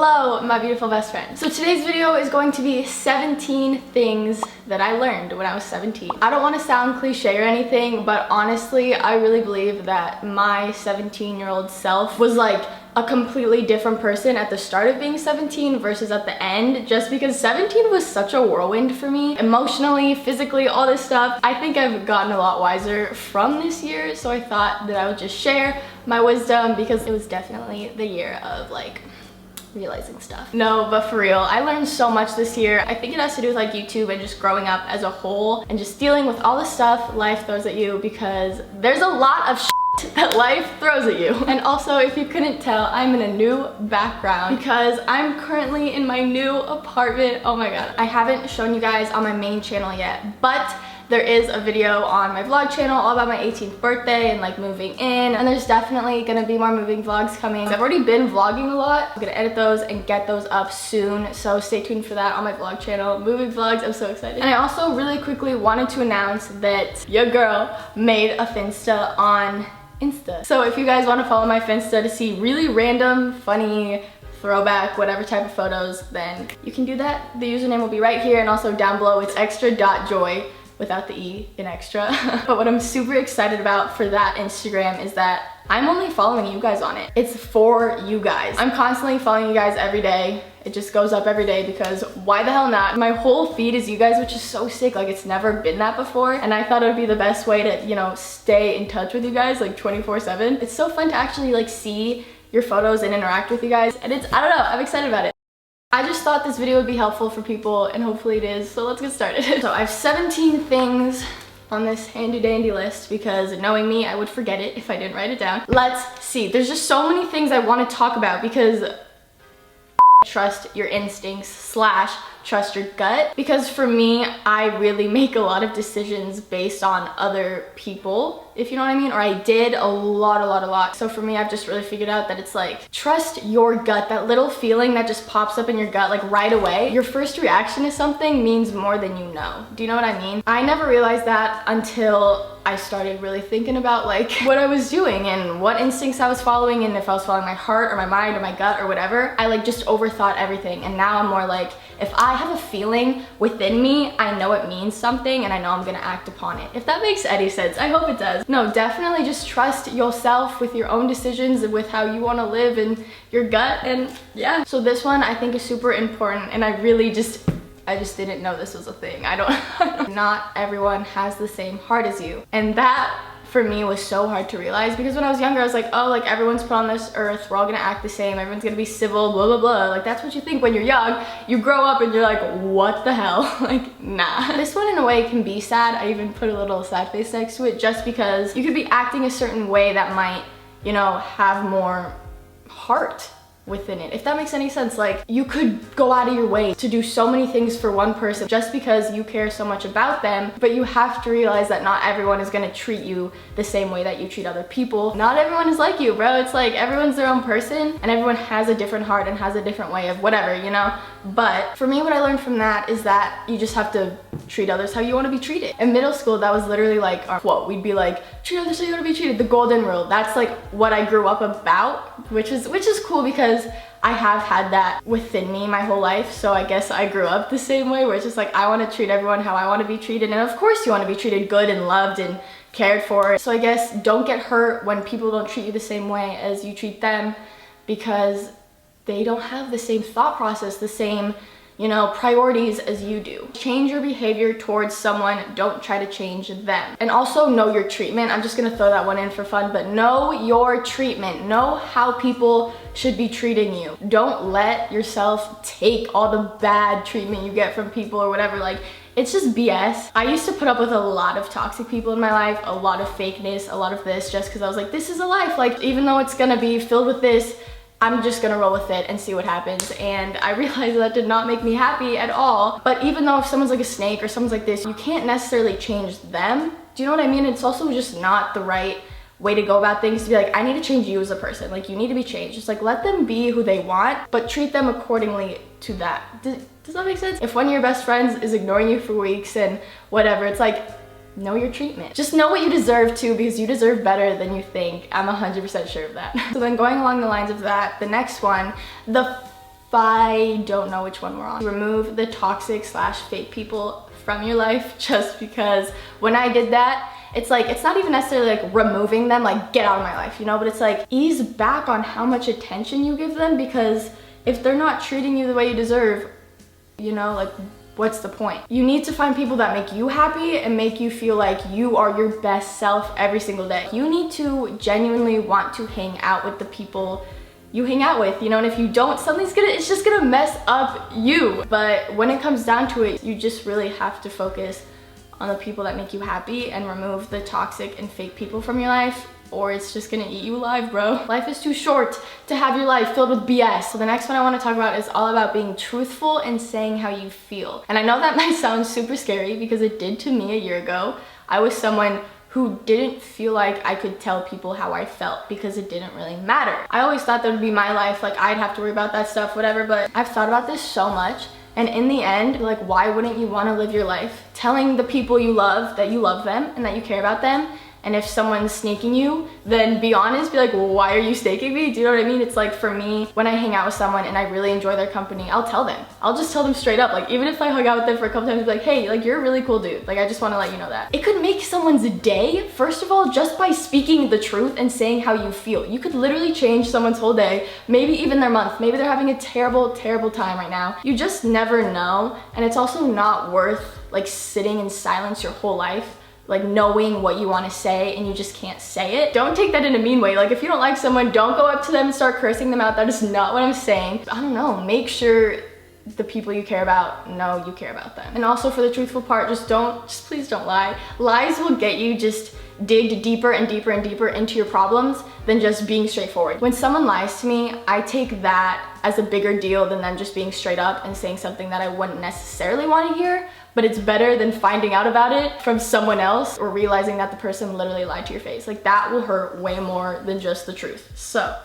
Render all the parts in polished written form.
Hello, my beautiful best friend. So today's video is going to be 17 things that I learned when I was 17. I don't want to sound cliche or anything, but honestly, I really believe that my 17-year-old self was like a completely different person at the start of being 17 versus at the end, just because 17 was such a whirlwind for me, emotionally, physically, all this stuff. I think I've gotten a lot wiser from this year, so I thought that I would just share my wisdom because it was definitely the year of like realizing stuff. No, but for real, I learned so much this year. I think it has to do with like YouTube and just growing up as a whole and just dealing with all the stuff life throws at you, because there's a lot of that life throws at you. And also, if you couldn't tell, I'm in a new background because I'm currently in my new apartment. Oh my god. I haven't shown you guys on my main channel yet, but there is a video on my vlog channel all about my 18th birthday and like moving in, and there's definitely gonna be more moving vlogs coming. I've already been vlogging a lot. I'm gonna edit those and get those up soon, so stay tuned for that on my vlog channel. Moving vlogs, I'm so excited. And I also really quickly wanted to announce that your girl made a Finsta on Insta. So if you guys want to follow my Finsta to see really random, funny, throwback, whatever type of photos, then you can do that. The username will be right here, and also down below it's extra.joy without the E in extra. But what I'm super excited about for that Instagram is that I'm only following you guys on it. It's for you guys. I'm constantly following you guys every day. It just goes up every day because why the hell not? My whole feed is you guys, which is so sick. Like, it's never been that before. And I thought it would be the best way to, you know, stay in touch with you guys like 24/7. It's so fun to actually like see your photos and interact with you guys. And it's, I don't know, I'm excited about it. I just thought this video would be helpful for people, and hopefully it is, so let's get started. So I have 17 things on this handy dandy list because knowing me, I would forget it if I didn't write it down. Let's see, there's just so many things I want to talk about because trust your instincts / trust your gut, because for me, I really make a lot of decisions based on other people, if you know what I mean, or I did a lot. So for me, I've just really figured out that it's like, trust your gut, that little feeling that just pops up in your gut like right away. Your first reaction to something means more than you know. Do you know what I mean? I never realized that until I started really thinking about like what I was doing and what instincts I was following, and if I was following my heart or my mind or my gut or whatever. I like just overthought everything, and now I'm more like, if I have a feeling within me, I know it means something and I know I'm gonna act upon it. If that makes any sense, I hope it does. No, definitely just trust yourself with your own decisions and with how you wanna live and your gut, and yeah. So this one I think is super important, and I just didn't know this was a thing. I don't Not everyone has the same heart as you. And that for me was so hard to realize, because when I was younger I was like, oh, like everyone's put on this earth, we're all gonna act the same, everyone's gonna be civil, blah blah blah. Like that's what you think when you're young. You grow up and you're like, what the hell? Like, nah. This one in a way can be sad. I even put a little sad face next to it, just because you could be acting a certain way that might, you know, have more heart within it, if that makes any sense. Like, you could go out of your way to do so many things for one person just because you care so much about them, but you have to realize that not everyone is gonna treat you the same way that you treat other people. Not everyone is like you, bro. It's like everyone's their own person and everyone has a different heart and has a different way of whatever, you know? But for me, what I learned from that is that you just have to treat others how you want to be treated. In middle school, that was literally like our quote. We'd be like, treat others how you want to be treated, the golden rule. That's like what I grew up about, which is cool because I have had that within me my whole life. So I guess I grew up the same way, where it's just like, I want to treat everyone how I want to be treated. And of course you want to be treated good and loved and cared for. So I guess don't get hurt when people don't treat you the same way as you treat them, because they don't have the same thought process, the same, you know, priorities as you do. Change your behavior towards someone, don't try to change them. And also know your treatment. I'm just gonna throw that one in for fun, but know your treatment. Know how people should be treating you. Don't let yourself take all the bad treatment you get from people or whatever. Like, it's just BS. I used to put up with a lot of toxic people in my life, a lot of fakeness, a lot of this, just because I was like, this is a life. Like, even though it's gonna be filled with this, I'm just gonna roll with it and see what happens. And I realized that did not make me happy at all. But even though if someone's like a snake or someone's like this, you can't necessarily change them. Do you know what I mean? It's also just not the right way to go about things to be like, I need to change you as a person. Like, you need to be changed. Just like, let them be who they want, but treat them accordingly to that. Does that make sense? If one of your best friends is ignoring you for weeks and whatever, it's like, know your treatment. Just know what you deserve too, because you deserve better than you think. I'm 100% sure of that. So then going along the lines of that, the next one, the I don't know which one we're on. Remove the toxic / fake people from your life, just because when I did that, it's like, it's not even necessarily like removing them, like get out of my life, you know, but it's like ease back on how much attention you give them, because if they're not treating you the way you deserve, you know, like what's the point? You need to find people that make you happy and make you feel like you are your best self every single day. You need to genuinely want to hang out with the people you hang out with, you know, and if you don't, it's just gonna mess up you. But when it comes down to it, you just really have to focus on the people that make you happy and remove the toxic and fake people from your life, or it's just gonna eat you alive, bro. Life is too short to have your life filled with BS. So the next one I wanna talk about is all about being truthful and saying how you feel. And I know that might sound super scary because it did to me a year ago. I was someone who didn't feel like I could tell people how I felt because it didn't really matter. I always thought that would be my life, like I'd have to worry about that stuff, whatever, but I've thought about this so much. And in the end, like, why wouldn't you want to live your life telling the people you love that you love them and that you care about them? And if someone's snaking you, then be honest, be like, well, why are you snaking me? Do you know what I mean? It's like, for me, when I hang out with someone and I really enjoy their company, I'll tell them. I'll just tell them straight up. Like, even if I hung out with them for a couple times, I'd be like, hey, like, you're a really cool dude. Like, I just want to let you know that. It could make someone's day, first of all, just by speaking the truth and saying how you feel. You could literally change someone's whole day, maybe even their month. Maybe they're having a terrible, terrible time right now. You just never know. And it's also not worth, like, sitting in silence your whole life, like knowing what you want to say and you just can't say it. Don't take that in a mean way. Like, if you don't like someone, don't go up to them and start cursing them out. That is not what I'm saying. I don't know, make sure the people you care about know you care about them. And also for the truthful part, just please don't lie. Lies will get you just dig deeper and deeper and deeper into your problems than just being straightforward. When someone lies to me, I take that as a bigger deal than them just being straight up and saying something that I wouldn't necessarily want to hear, but it's better than finding out about it from someone else or realizing that the person literally lied to your face. Like, that will hurt way more than just the truth. So,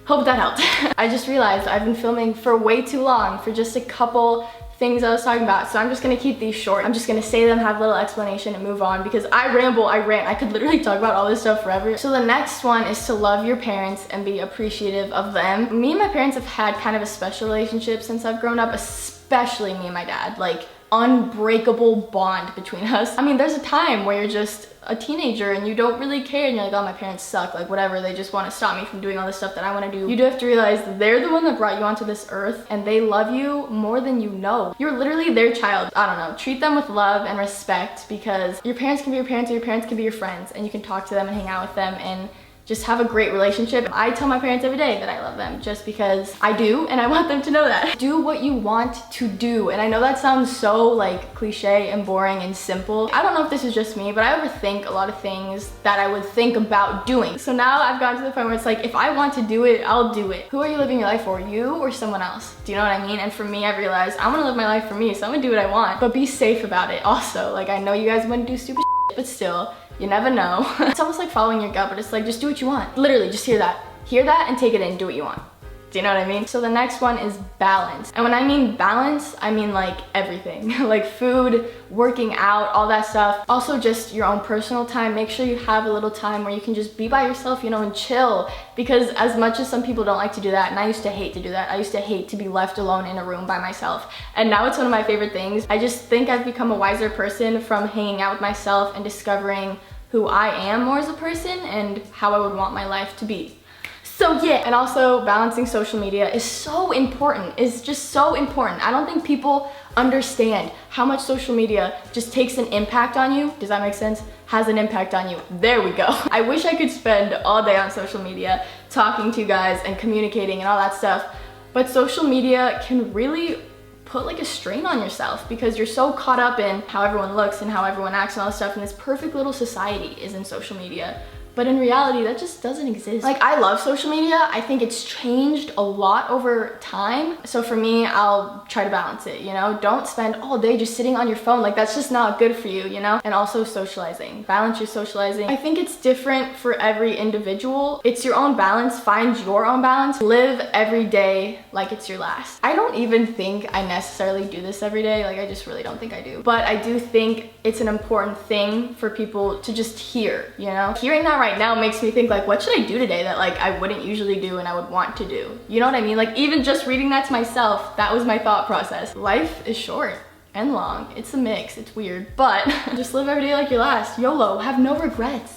hope that helped. I just realized I've been filming for way too long for just a couple things I was talking about, so I'm just gonna keep these short. I'm just gonna say them, have a little explanation, and move on, because I ramble, I rant. I could literally talk about all this stuff forever. So the next one is to love your parents and be appreciative of them. Me and my parents have had kind of a special relationship since I've grown up, especially me and my dad. Like, unbreakable bond between us. I mean, there's a time where you're just a teenager and you don't really care and you're like, oh, my parents suck, like whatever, they just want to stop me from doing all this stuff that I want to do. You do have to realize they're the one that brought you onto this earth and they love you more than you know. You're literally their child. I don't know, treat them with love and respect, because your parents can be your parents or your parents can be your friends, and you can talk to them and hang out with them and just have a great relationship. I tell my parents every day that I love them just because I do, and I want them to know that. Do what you want to do. And I know that sounds so like cliche and boring and simple. I don't know if this is just me, but I overthink a lot of things that I would think about doing. So now I've gotten to the point where it's like, if I want to do it, I'll do it. Who are you living your life for? You or someone else? Do you know what I mean? And for me, I've realized I want to live my life for me, so I'm gonna do what I want, but be safe about it also. Like, I know you guys wouldn't do stupid shit, but still, you never know. It's almost like following your gut, but it's like, just do what you want. Literally, just hear that. Hear that and take it in, do what you want. Do you know what I mean? So the next one is balance. And when I mean balance, I mean like everything. Like food, working out, all that stuff. Also just your own personal time. Make sure you have a little time where you can just be by yourself, you know, and chill. Because as much as some people don't like to do that, and I used to hate to do that, I used to hate to be left alone in a room by myself. And now it's one of my favorite things. I just think I've become a wiser person from hanging out with myself and discovering who I am more as a person and how I would want my life to be. So yeah, and also balancing social media is so important. It's just so important. I don't think people understand how much social media just takes an impact on you. Does that make sense? Has an impact on you. There we go. I wish I could spend all day on social media talking to you guys and communicating and all that stuff, but social media can really put like a strain on yourself because you're so caught up in how everyone looks and how everyone acts and all this stuff, and this perfect little society is in social media. But in reality, that just doesn't exist. Like, I love social media. I think it's changed a lot over time. So for me, I'll try to balance it, you know? Don't spend all day just sitting on your phone. Like, that's just not good for you, you know? And also socializing. Balance your socializing. I think it's different for every individual. It's your own balance. Find your own balance. Live every day like it's your last. I don't even think I necessarily do this every day. Like, I just really don't think I do. But I do think it's an important thing for people to just hear, you know? Hearing that right right now makes me think like, what should I do today that like I wouldn't usually do and I would want to do? You know what I mean? Like even just reading that to myself, that was my thought process. Life is short and long. It's a mix, it's weird, but just live every day like your last. YOLO, have no regrets.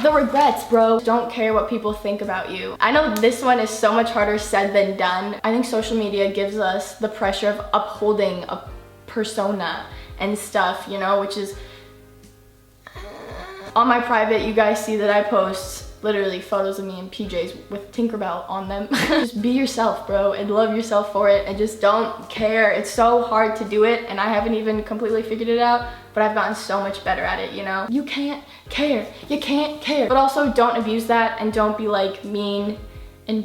The regrets, bro. Don't care what people think about you. I know this one is so much harder said than done. I think social media gives us the pressure of upholding a persona and stuff, you know, which is on my private, you guys see that I post literally photos of me in PJs with Tinkerbell on them. Just be yourself, bro, and love yourself for it, and just don't care. It's so hard to do it, and I haven't even completely figured it out, but I've gotten so much better at it, you know? You can't care. You can't care. But also don't abuse that, and don't be like mean and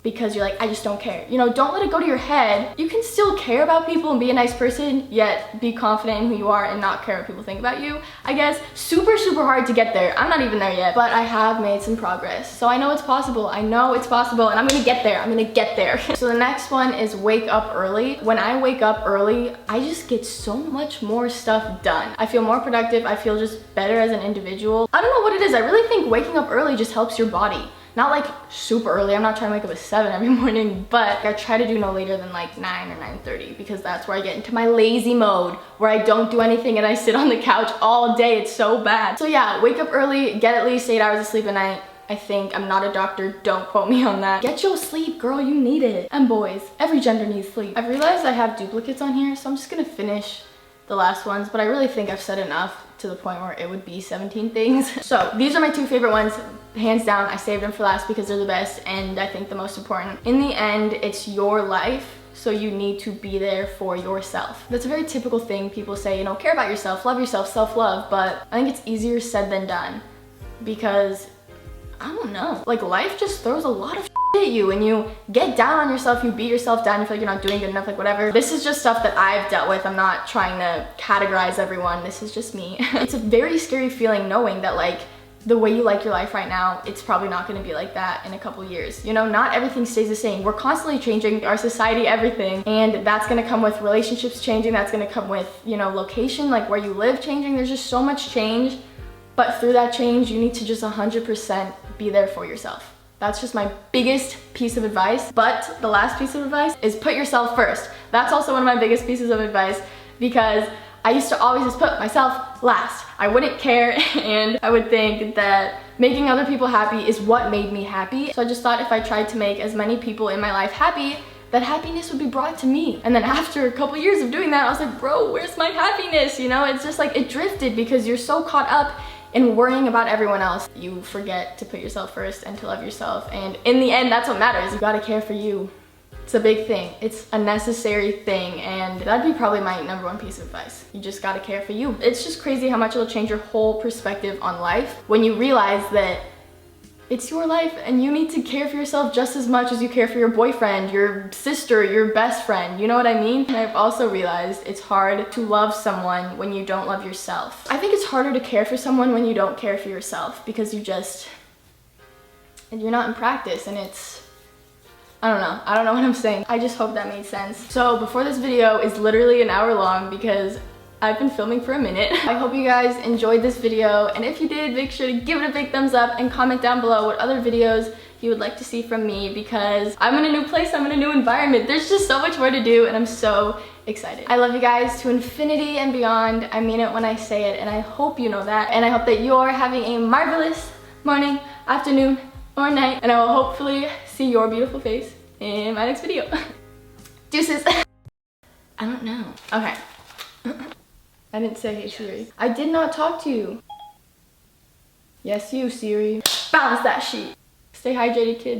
because you're like, I just don't care. You know, don't let it go to your head. You can still care about people and be a nice person, yet be confident in who you are and not care what people think about you. I guess super hard to get there. I'm not even there yet, but I have made some progress. So I know it's possible. I know it's possible, and I'm gonna get there. I'm gonna get there. So the next one is wake up early. When I wake up early, I just get so much more stuff done. I feel more productive. I feel just better as an individual. I don't know what it is. I really think waking up early just helps your body. Not like super early, I'm not trying to wake up at 7 every morning, but I try to do no later than like 9 or 9:30 because that's where I get into my lazy mode where I don't do anything and I sit on the couch all day. It's so bad. So yeah, wake up early, get at least 8 hours of sleep a night. I think. I'm not a doctor, don't quote me on that. Get your sleep, girl, you need it. And boys, every gender needs sleep. I've realized I have duplicates on here, so I'm just gonna finish the last ones, but I really think I've said enough to the point where it would be 17 things. So these are my 2 favorite ones, hands down. I saved them for last because they're the best and I think the most important. In the end, it's your life, so you need to be there for yourself. That's a very typical thing people say, you know, care about yourself, love yourself, self-love, but I think it's easier said than done because, I don't know, like life just throws a lot of at you and you get down on yourself, you beat yourself down, you feel like you're not doing good enough, like whatever. This is just stuff that I've dealt with. I'm not trying to categorize everyone. This is just me. It's a very scary feeling knowing that like the way you like your life right now, it's probably not going to be like that in a couple years. You know, not everything stays the same. We're constantly changing, our society, everything, and that's going to come with relationships changing. That's going to come with, you know, location, like where you live changing. There's just so much change, but through that change, you need to just 100% be there for yourself. That's just my biggest piece of advice. But the last piece of advice is put yourself first. That's also one of my biggest pieces of advice because I used to always just put myself last. I wouldn't care and I would think that making other people happy is what made me happy. So I just thought if I tried to make as many people in my life happy, that happiness would be brought to me. And then after a couple years of doing that, I was like, bro, where's my happiness? You know, it's just like it drifted because you're so caught up in worrying about everyone else. You forget to put yourself first and to love yourself. And in the end, that's what matters. You gotta care for you. It's a big thing. It's a necessary thing. And that'd be probably my #1 piece of advice. You just gotta care for you. It's just crazy how much it'll change your whole perspective on life when you realize that it's your life and you need to care for yourself just as much as you care for your boyfriend, your sister, your best friend. You know what I mean? And I've also realized it's hard to love someone when you don't love yourself. I think it's harder to care for someone when you don't care for yourself because you're not in practice and it's, I don't know what I'm saying. I just hope that made sense. So before this video is literally an hour long because I've been filming for a minute. I hope you guys enjoyed this video, and if you did, make sure to give it a big thumbs up and comment down below what other videos you would like to see from me because I'm in a new place, I'm in a new environment. There's just so much more to do and I'm so excited. I love you guys to infinity and beyond. I mean it when I say it and I hope you know that. And I hope that you're having a marvelous morning, afternoon, or night, and I will hopefully see your beautiful face in my next video. Deuces. I don't know. Okay. I didn't say hey Siri. I did not talk to you. Yes, you, Siri. Balance that sheet. Stay hydrated, kid.